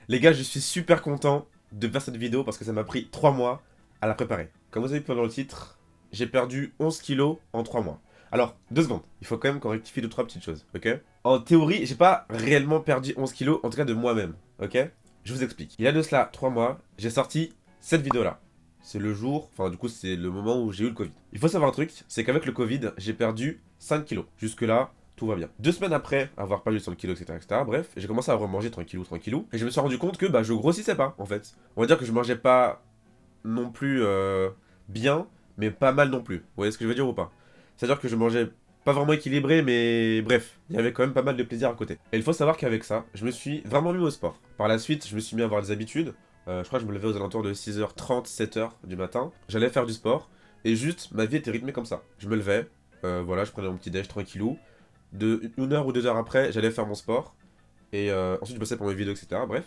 Les gars, je suis super content de faire cette vidéo parce que ça m'a pris 3 mois à la préparer. Comme vous avez pu voir dans le titre, j'ai perdu 11 kilos en 3 mois. Alors, 2 secondes, il faut quand même qu'on rectifie 2-3 petites choses, ok? En théorie, j'ai pas réellement perdu 11 kilos, en tout cas de moi-même, ok? Je vous explique. Il y a de cela 3 mois, j'ai sorti cette vidéo-là. C'est le jour, enfin du coup c'est le moment où j'ai eu le Covid. Il faut savoir un truc, c'est qu'avec le Covid, j'ai perdu 5 kilos. Jusque-là, tout va bien. 2 semaines après avoir perdu 100 kilos, etc., bref, j'ai commencé à remanger tranquillou, tranquillou. Et je me suis rendu compte que bah, je grossissais pas, en fait. On va dire que je mangeais pas non plus bien, mais pas mal non plus. Vous voyez ce que je veux dire ou pas? C'est-à-dire que je mangeais pas vraiment équilibré, mais bref, il y avait quand même pas mal de plaisir à côté. Et il faut savoir qu'avec ça, je me suis vraiment mis au sport. Par la suite, je me suis mis à avoir des habitudes. Je crois que je me levais aux alentours de 6h30, 7h du matin. J'allais faire du sport, et juste, ma vie était rythmée comme ça. Je me levais, voilà, je prenais mon petit déj tranquillou. De 1 heure ou 2 heures après, j'allais faire mon sport. Et ensuite, je bossais pour mes vidéos, etc. Bref.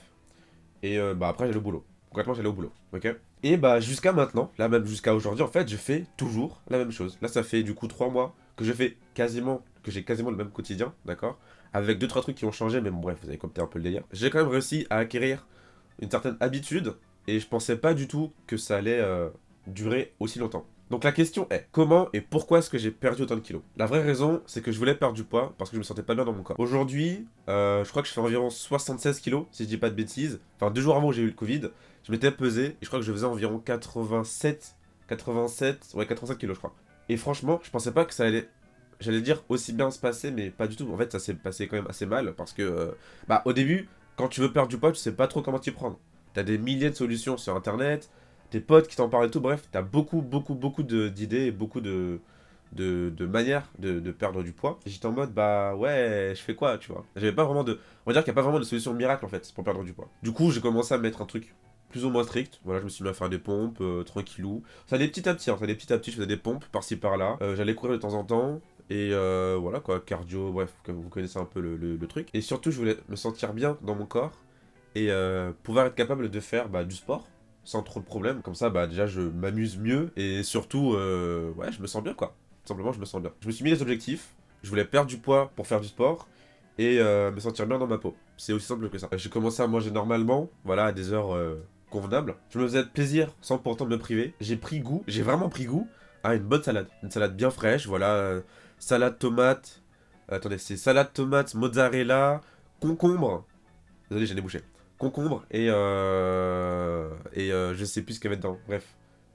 Et bah après, j'allais au boulot. Concrètement, j'allais au boulot. Ok. Et bah jusqu'à maintenant, là même jusqu'à aujourd'hui, en fait, je fais toujours la même chose. Là, ça fait du coup 3 mois que je fais quasiment, que j'ai quasiment le même quotidien, d'accord? Avec 2-3 trucs qui ont changé, mais bon, bref, vous avez compris un peu le délire. J'ai quand même réussi à acquérir une certaine habitude, et je pensais pas du tout que ça allait durer aussi longtemps. Donc la question est, comment et pourquoi est-ce que j'ai perdu autant de kilos? La vraie raison, c'est que je voulais perdre du poids parce que je me sentais pas bien dans mon corps. Aujourd'hui, je crois que je fais environ 76 kilos, si je dis pas de bêtises. Enfin, 2 jours avant où j'ai eu le Covid, je m'étais pesé et je crois que je faisais environ 87, ouais 87 kilos je crois. Et franchement, je pensais pas que ça allait, j'allais dire aussi bien se passer, mais pas du tout. En fait, ça s'est passé quand même assez mal parce que, bah au début, quand tu veux perdre du poids, tu sais pas trop comment t'y prendre. T'as des milliers de solutions sur internet, tes potes qui t'en parlent et tout, bref, t'as beaucoup d'idées et beaucoup de manières de perdre du poids. Et j'étais en mode, bah ouais, je fais quoi, tu vois. J'avais pas vraiment de. On va dire qu'il n'y a pas vraiment de solution miracle en fait pour perdre du poids. Du coup, j'ai commencé à mettre un truc plus ou moins strict. Voilà, je me suis mis à faire des pompes, tranquillou. Ça allait petit à petit, hein, ça allait petit à petit, je faisais des pompes par-ci par-là. J'allais courir de temps en temps. Et voilà quoi, cardio, bref, comme vous connaissez un peu le truc. Et surtout, je voulais me sentir bien dans mon corps et pouvoir être capable de faire bah, du sport sans trop de problèmes. Comme ça, bah déjà, je m'amuse mieux et surtout, ouais, je me sens bien quoi. Tout simplement, je me sens bien. Je me suis mis des objectifs. Je voulais perdre du poids pour faire du sport et me sentir bien dans ma peau. C'est aussi simple que ça. J'ai commencé à manger normalement, voilà, à des heures convenables. Je me faisais plaisir sans pourtant me priver. J'ai pris goût, j'ai vraiment pris goût à une bonne salade. Une salade bien fraîche, voilà. Salade tomate. Attendez, c'est salade tomate, mozzarella, concombre. Désolé, j'ai débouché. Concombre et je sais plus ce qu'il y avait dedans. Bref.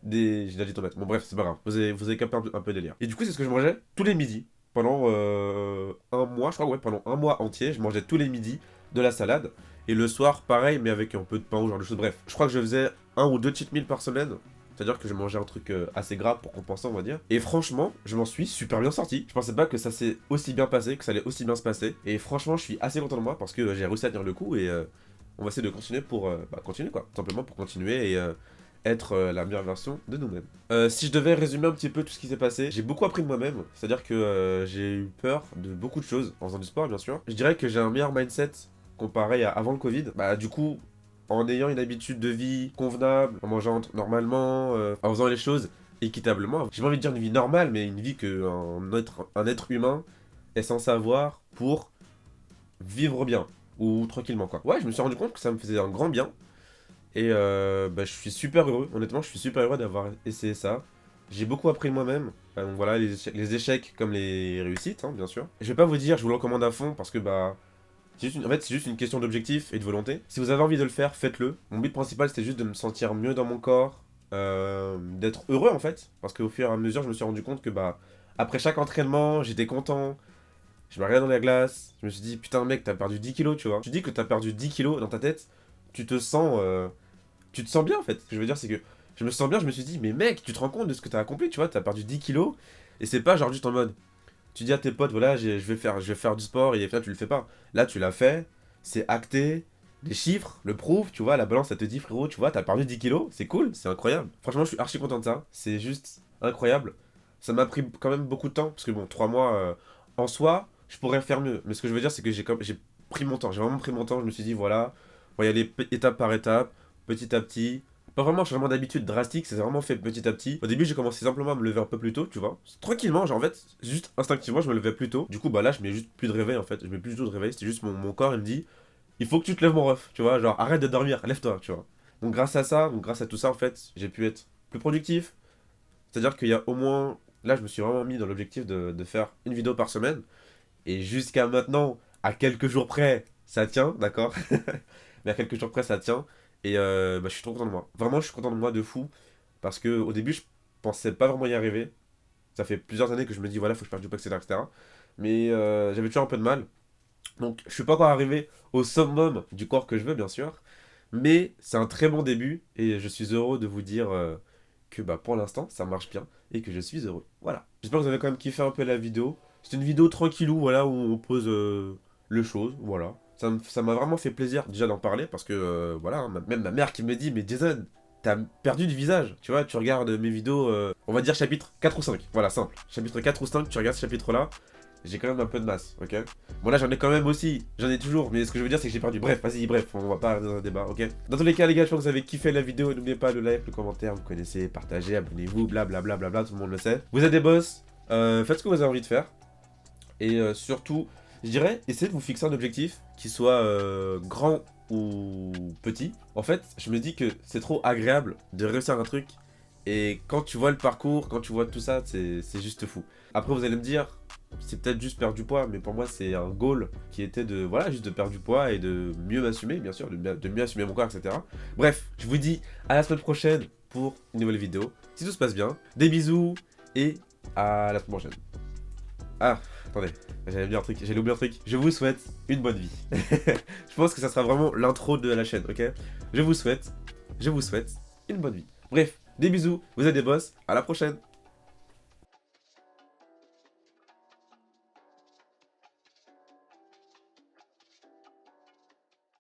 J'ai déjà dit tomate. Bon, bref, c'est pas grave. Vous avez capté un peu délire. Et du coup, c'est ce que je mangeais tous les midis. Pendant un mois, je crois, ouais, pendant un mois entier, je mangeais tous les midis de la salade. Et le soir, pareil, mais avec un peu de pain ou genre de choses. Bref, je crois que je faisais un ou deux cheat meals par semaine. C'est-à-dire que je mangeais un truc assez gras pour compenser, on va dire. Et franchement, je m'en suis super bien sorti. Je pensais pas que ça s'est aussi bien passé, que ça allait aussi bien se passer. Et franchement, je suis assez content de moi parce que j'ai réussi à tenir le coup et on va essayer de continuer pour continuer quoi. Tout simplement pour continuer et être la meilleure version de nous-mêmes. Si je devais résumer un petit peu tout ce qui s'est passé, j'ai beaucoup appris de moi-même. C'est-à-dire que j'ai eu peur de beaucoup de choses en faisant du sport, bien sûr. Je dirais que j'ai un meilleur mindset comparé à avant le Covid. Bah, du coup, en ayant une habitude de vie convenable, en mangeant normalement, en faisant les choses équitablement. J'ai pas envie de dire une vie normale, mais une vie un être humain est censé avoir pour vivre bien ou tranquillement quoi. Ouais, je me suis rendu compte que ça me faisait un grand bien et bah, je suis super heureux. Honnêtement, je suis super heureux d'avoir essayé ça. J'ai beaucoup appris de moi-même. Donc voilà, les échecs comme les réussites, hein, bien sûr. Je vais pas vous dire, je vous le recommande à fond parce que bah en fait, c'est juste une question d'objectif et de volonté. Si vous avez envie de le faire, faites-le. Mon but principal, c'était juste de me sentir mieux dans mon corps, d'être heureux en fait. Parce qu'au fur et à mesure, je me suis rendu compte que bah, après chaque entraînement, j'étais content. Je me regardais dans la glace. Je me suis dit, putain, mec, t'as perdu 10 kilos, tu vois. Tu dis que t'as perdu 10 kilos dans ta tête, tu te sens, tu te sens bien en fait. Ce que je veux dire, c'est que je me sens bien. Je me suis dit, mais mec, tu te rends compte de ce que t'as accompli, tu vois. T'as perdu 10 kilos et c'est pas genre juste en mode tu dis à tes potes, voilà, je vais faire du sport, et là, tu le fais pas. Là, tu l'as fait, c'est acté, les chiffres le prouvent, tu vois, la balance, ça te dit, frérot, tu vois, t'as perdu 10 kilos, c'est cool, c'est incroyable. Franchement, je suis archi content de ça, c'est juste incroyable. Ça m'a pris quand même beaucoup de temps, parce que bon, 3 mois, en soi, je pourrais faire mieux. Mais ce que je veux dire, c'est que j'ai pris mon temps, j'ai vraiment pris mon temps, je me suis dit, voilà, on va y aller étape par étape, petit à petit, pas vraiment un changement d'habitude drastique, c'est vraiment fait petit à petit. Au début, j'ai commencé simplement à me lever un peu plus tôt, tu vois. Tranquillement, genre en fait, juste instinctivement, je me levais plus tôt. Du coup, bah là, je mets juste plus de réveil en fait. Je mets plus du tout de réveil, c'était juste mon corps, il me dit, il faut que tu te lèves mon ref, tu vois, genre arrête de dormir, lève-toi, tu vois. Donc grâce à ça, donc grâce à tout ça en fait, j'ai pu être plus productif. C'est-à-dire qu'il y a au moins, là je me suis vraiment mis dans l'objectif de faire une vidéo par semaine. Et jusqu'à maintenant, à quelques jours près, ça tient, d'accord. Mais à quelques jours près, ça tient. Et bah, je suis trop content de moi. Vraiment, je suis content de moi de fou. Parce que au début, je pensais pas vraiment y arriver. Ça fait plusieurs années que je me dis, voilà, faut que je perde du poids, etc., etc. Mais j'avais toujours un peu de mal. Donc, je suis pas encore arrivé au summum du corps que je veux, bien sûr. Mais c'est un très bon début. Et je suis heureux de vous dire que bah, pour l'instant, ça marche bien. Et que je suis heureux. Voilà. J'espère que vous avez quand même kiffé un peu la vidéo. C'est une vidéo tranquillou, voilà, où on pose les choses, voilà. Ça m'a vraiment fait plaisir déjà d'en parler parce que, voilà, hein, même ma mère qui me dit, mais Jason, t'as perdu du visage, tu vois, tu regardes mes vidéos, on va dire chapitre 4 ou 5, voilà, simple. Chapitre 4 ou 5, tu regardes ce chapitre-là, j'ai quand même un peu de masse, ok. Bon là j'en ai quand même aussi, j'en ai toujours, mais ce que je veux dire c'est que j'ai perdu. Bref, vas-y, bref, on va pas arrêter dans un débat, ok. Dans tous les cas les gars, je pense que vous avez kiffé la vidéo, n'oubliez pas le like, le commentaire, vous connaissez, partagez, abonnez-vous, blablabla, tout le monde le sait. Vous êtes des boss, faites ce que vous avez envie de faire. Et surtout, je dirais, essayez de vous fixer un objectif qui soit grand ou petit. En fait, je me dis que c'est trop agréable de réussir un truc. Et quand tu vois le parcours, quand tu vois tout ça, c'est juste fou. Après, vous allez me dire, c'est peut-être juste perdre du poids, mais pour moi, c'est un goal qui était de, voilà, juste de perdre du poids et de mieux m'assumer, bien sûr, de mieux assumer mon corps, etc. Bref, je vous dis à la semaine prochaine pour une nouvelle vidéo. Si tout se passe bien, des bisous et à la semaine prochaine. Ah, attendez, j'allais oublié un truc. Je vous souhaite une bonne vie. Je pense que ça sera vraiment l'intro de la chaîne, ok. je vous souhaite une bonne vie. Bref, des bisous, vous êtes des boss, à la prochaine.